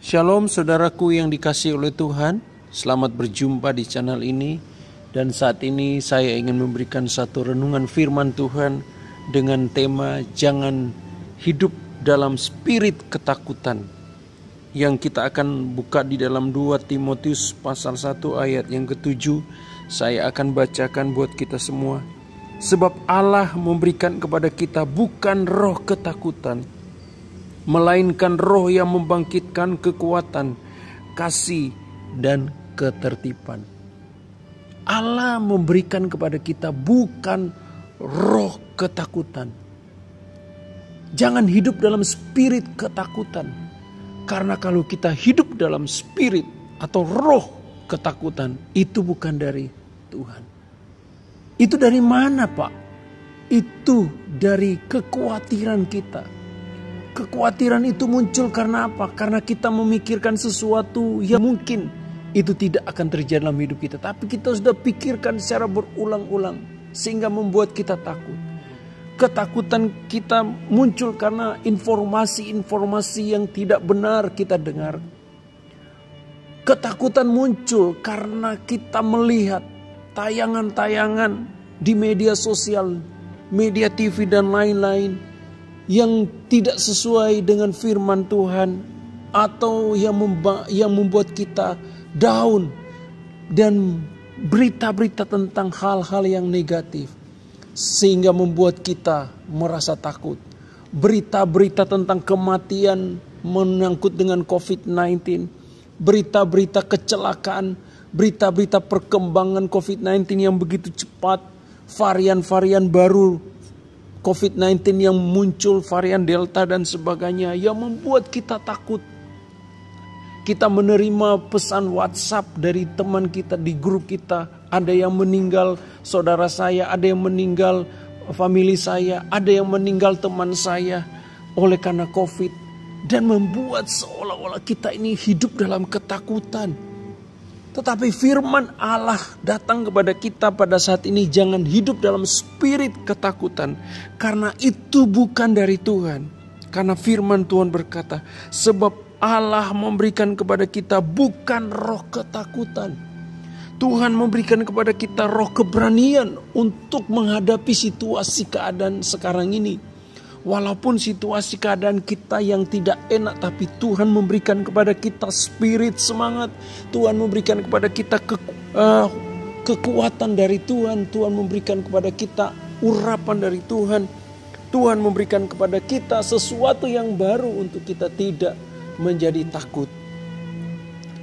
Shalom saudaraku yang dikasihi oleh Tuhan. Selamat berjumpa di channel ini. Dan saat ini saya ingin memberikan satu renungan firman Tuhan dengan tema jangan hidup dalam spirit ketakutan. Yang kita akan buka di dalam 2 Timotius pasal 1 ayat yang ke-7. Saya akan bacakan buat kita semua. Sebab Allah memberikan kepada kita bukan roh ketakutan, melainkan roh yang membangkitkan kekuatan, kasih, dan ketertiban. Allah memberikan kepada kita bukan roh ketakutan. Jangan hidup dalam spirit ketakutan. Karena kalau kita hidup dalam spirit atau roh ketakutan, itu bukan dari Tuhan. Itu dari mana, Pak? Itu dari kekhawatiran kita. Kekhawatiran itu muncul karena apa? Karena kita memikirkan sesuatu yang mungkin itu tidak akan terjadi dalam hidup kita. Tapi kita sudah pikirkan secara berulang-ulang sehingga membuat kita takut. Ketakutan kita muncul karena informasi-informasi yang tidak benar kita dengar. Ketakutan muncul karena kita melihat tayangan-tayangan di media sosial, media TV dan lain-lain yang tidak sesuai dengan firman Tuhan atau yang membuat kita down dan berita-berita tentang hal-hal yang negatif sehingga membuat kita merasa takut. Berita-berita tentang kematian menyangkut dengan COVID-19, berita-berita kecelakaan, berita-berita perkembangan COVID-19 yang begitu cepat, varian-varian baru COVID-19 yang muncul, varian Delta dan sebagainya, yang membuat kita takut. Kita menerima pesan WhatsApp dari teman kita di grup kita. Ada yang meninggal saudara saya, ada yang meninggal famili saya, ada yang meninggal teman saya oleh karena COVID. Dan membuat seolah-olah kita ini hidup dalam ketakutan. Tetapi firman Allah datang kepada kita pada saat ini, jangan hidup dalam spirit ketakutan. Karena itu bukan dari Tuhan. Karena firman Tuhan berkata, sebab Allah memberikan kepada kita bukan roh ketakutan. Tuhan memberikan kepada kita roh keberanian untuk menghadapi situasi keadaan sekarang ini. Walaupun situasi keadaan kita yang tidak enak, tapi Tuhan memberikan kepada kita spirit semangat. Tuhan memberikan kepada kita kekuatan dari Tuhan. Tuhan memberikan kepada kita urapan dari Tuhan. Tuhan memberikan kepada kita sesuatu yang baru untuk kita tidak menjadi takut.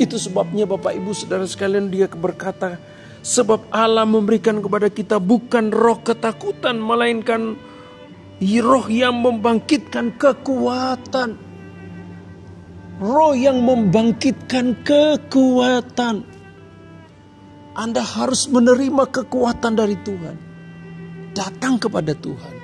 Itu sebabnya Bapak Ibu Saudara sekalian, dia berkata, sebab Allah memberikan kepada kita bukan roh ketakutan, melainkan roh yang membangkitkan kekuatan. Roh yang membangkitkan kekuatan. Anda harus menerima kekuatan dari Tuhan. Datang kepada Tuhan.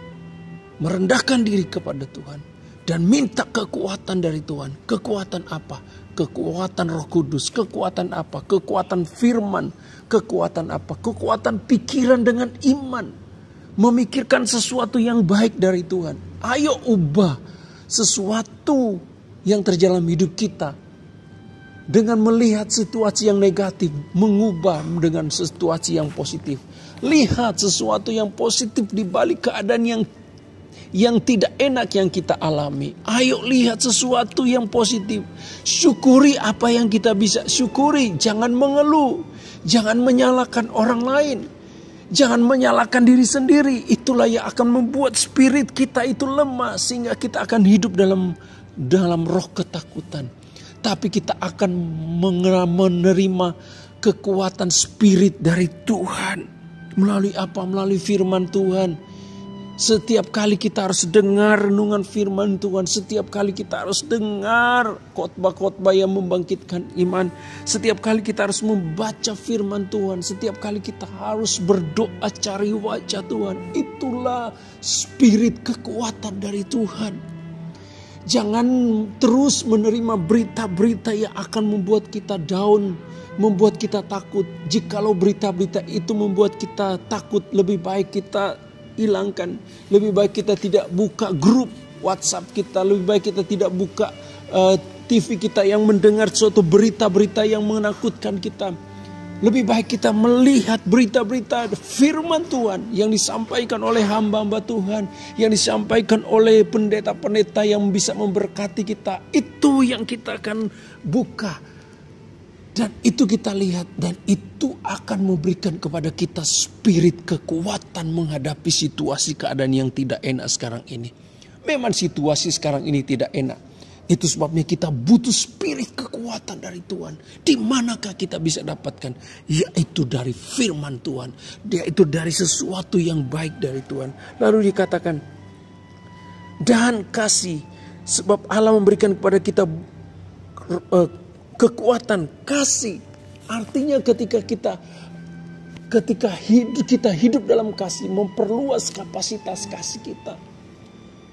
Merendahkan diri kepada Tuhan. Dan minta kekuatan dari Tuhan. Kekuatan apa? Kekuatan Roh Kudus. Kekuatan apa? Kekuatan firman. Kekuatan apa? Kekuatan pikiran dengan iman. Memikirkan sesuatu yang baik dari Tuhan. Ayo ubah sesuatu yang terjadi dalam hidup kita. Dengan melihat situasi yang negatif, mengubah dengan situasi yang positif. Lihat sesuatu yang positif di balik keadaan yang tidak enak yang kita alami. Ayo lihat sesuatu yang positif. Syukuri apa yang kita bisa syukuri. Jangan mengeluh. Jangan menyalahkan orang lain. Jangan menyalahkan diri sendiri. Itulah yang akan membuat spirit kita itu lemah. Sehingga kita akan hidup dalam roh ketakutan. Tapi kita akan menerima kekuatan spirit dari Tuhan. Melalui apa? Melalui firman Tuhan. Setiap kali kita harus dengar renungan firman Tuhan. Setiap kali kita harus dengar khotbah-khotbah yang membangkitkan iman. Setiap kali kita harus membaca firman Tuhan. Setiap kali kita harus berdoa cari wajah Tuhan. Itulah spirit kekuatan dari Tuhan. Jangan terus menerima berita-berita yang akan membuat kita down. Membuat kita takut. Jikalau berita-berita itu membuat kita takut, lebih baik kita hilangkan. Lebih baik kita tidak buka grup WhatsApp kita. Lebih baik kita tidak buka TV kita, yang mendengar suatu berita-berita yang menakutkan kita. Lebih baik kita melihat berita-berita firman Tuhan yang disampaikan oleh hamba-hamba Tuhan, yang disampaikan oleh pendeta-pendeta yang bisa memberkati kita. Itu yang kita akan buka. Dan itu kita lihat, dan itu akan memberikan kepada kita spirit kekuatan menghadapi situasi keadaan yang tidak enak sekarang ini. Memang situasi sekarang ini tidak enak. Itu sebabnya kita butuh spirit kekuatan dari Tuhan. Di manakah kita bisa dapatkan? Yaitu dari firman Tuhan. Yaitu dari sesuatu yang baik dari Tuhan. Lalu dikatakan, dan kasih. Sebab Allah memberikan kepada kita kekuatan kasih. Artinya ketika kita hidup dalam kasih, memperluas kapasitas kasih kita.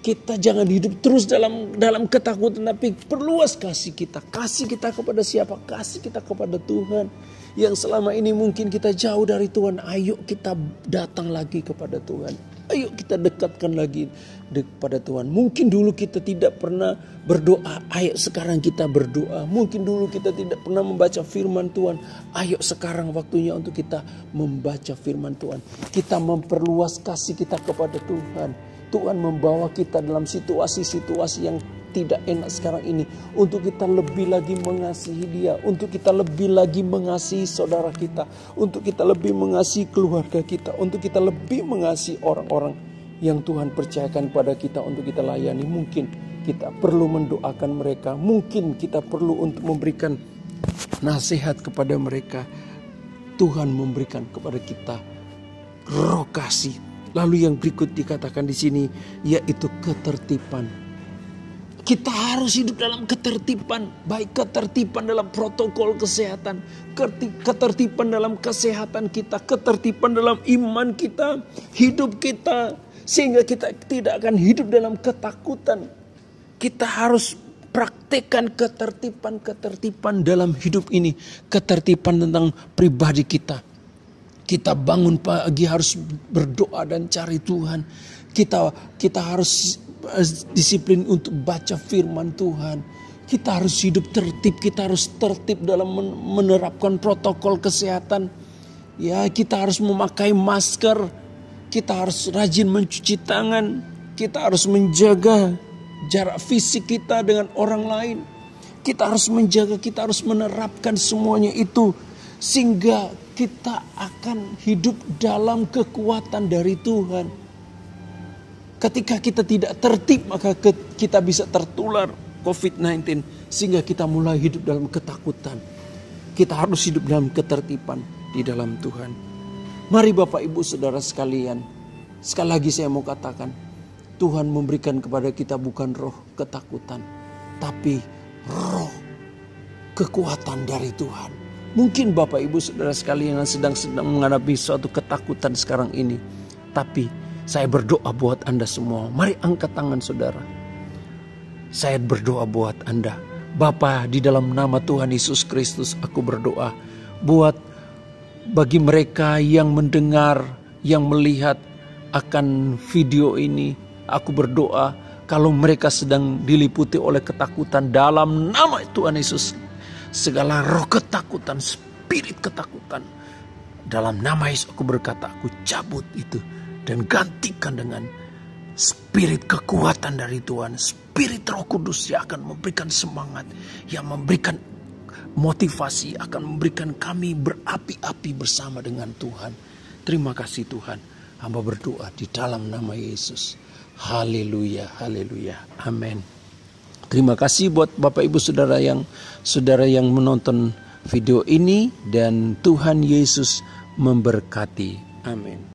Kita jangan hidup terus dalam ketakutan, tapi perluas kasih kita. Kasih kita kepada siapa? Kasih kita kepada Tuhan. Yang selama ini mungkin kita jauh dari Tuhan. Ayo kita datang lagi kepada Tuhan. Ayo kita dekatkan lagi kepada Tuhan. Mungkin dulu kita tidak pernah berdoa. Ayo sekarang kita berdoa. Mungkin dulu kita tidak pernah membaca firman Tuhan. Ayo sekarang waktunya untuk kita membaca firman Tuhan. Kita memperluas kasih kita kepada Tuhan. Tuhan membawa kita dalam situasi-situasi yang tidak enak sekarang ini. Untuk kita lebih lagi mengasihi Dia. Untuk kita lebih lagi mengasihi saudara kita. Untuk kita lebih mengasihi keluarga kita. Untuk kita lebih mengasihi orang-orang yang Tuhan percayakan pada kita untuk kita layani. Mungkin kita perlu mendoakan mereka. Mungkin kita perlu untuk memberikan nasihat kepada mereka. Tuhan memberikan kepada kita roh kasih. Lalu yang berikut dikatakan di sini, yaitu ketertiban. Kita harus hidup dalam ketertiban, baik ketertiban dalam protokol kesehatan, ketertiban dalam kesehatan kita, ketertiban dalam iman kita, hidup kita, sehingga kita tidak akan hidup dalam ketakutan. Kita harus praktekkan ketertiban dalam hidup ini, ketertiban tentang pribadi kita. Kita bangun pagi harus berdoa dan cari Tuhan. Kita harus disiplin untuk baca firman Tuhan. Kita harus hidup tertib. Kita harus tertib dalam menerapkan protokol kesehatan. Ya, kita harus memakai masker. Kita harus rajin mencuci tangan. Kita harus menjaga jarak fisik kita dengan orang lain. Kita harus menjaga, kita harus menerapkan semuanya itu. Sehingga kita akan hidup dalam kekuatan dari Tuhan. Ketika kita tidak tertib, maka kita bisa tertular COVID-19. Sehingga kita mulai hidup dalam ketakutan. Kita harus hidup dalam ketertiban di dalam Tuhan. Mari Bapak Ibu Saudara sekalian. Sekali lagi saya mau katakan. Tuhan memberikan kepada kita bukan roh ketakutan. Tapi roh kekuatan dari Tuhan. Mungkin Bapak Ibu Saudara sekalian yang sedang menghadapi suatu ketakutan sekarang ini. Tapi saya berdoa buat Anda semua. Mari angkat tangan saudara. Saya berdoa buat Anda. Bapa, di dalam nama Tuhan Yesus Kristus aku berdoa. Buat bagi mereka yang mendengar, yang melihat akan video ini. Aku berdoa kalau mereka sedang diliputi oleh ketakutan dalam nama Tuhan Yesus. Segala roh ketakutan, spirit ketakutan. Dalam nama Yesus aku berkata, aku cabut itu. Dan gantikan dengan spirit kekuatan dari Tuhan. Spirit Roh Kudus yang akan memberikan semangat. Yang memberikan motivasi. Akan memberikan kami berapi-api bersama dengan Tuhan. Terima kasih Tuhan. Hamba berdoa di dalam nama Yesus. Haleluya, haleluya. Amin. Terima kasih buat Bapak Ibu Saudara yang menonton video ini. Dan Tuhan Yesus memberkati. Amin.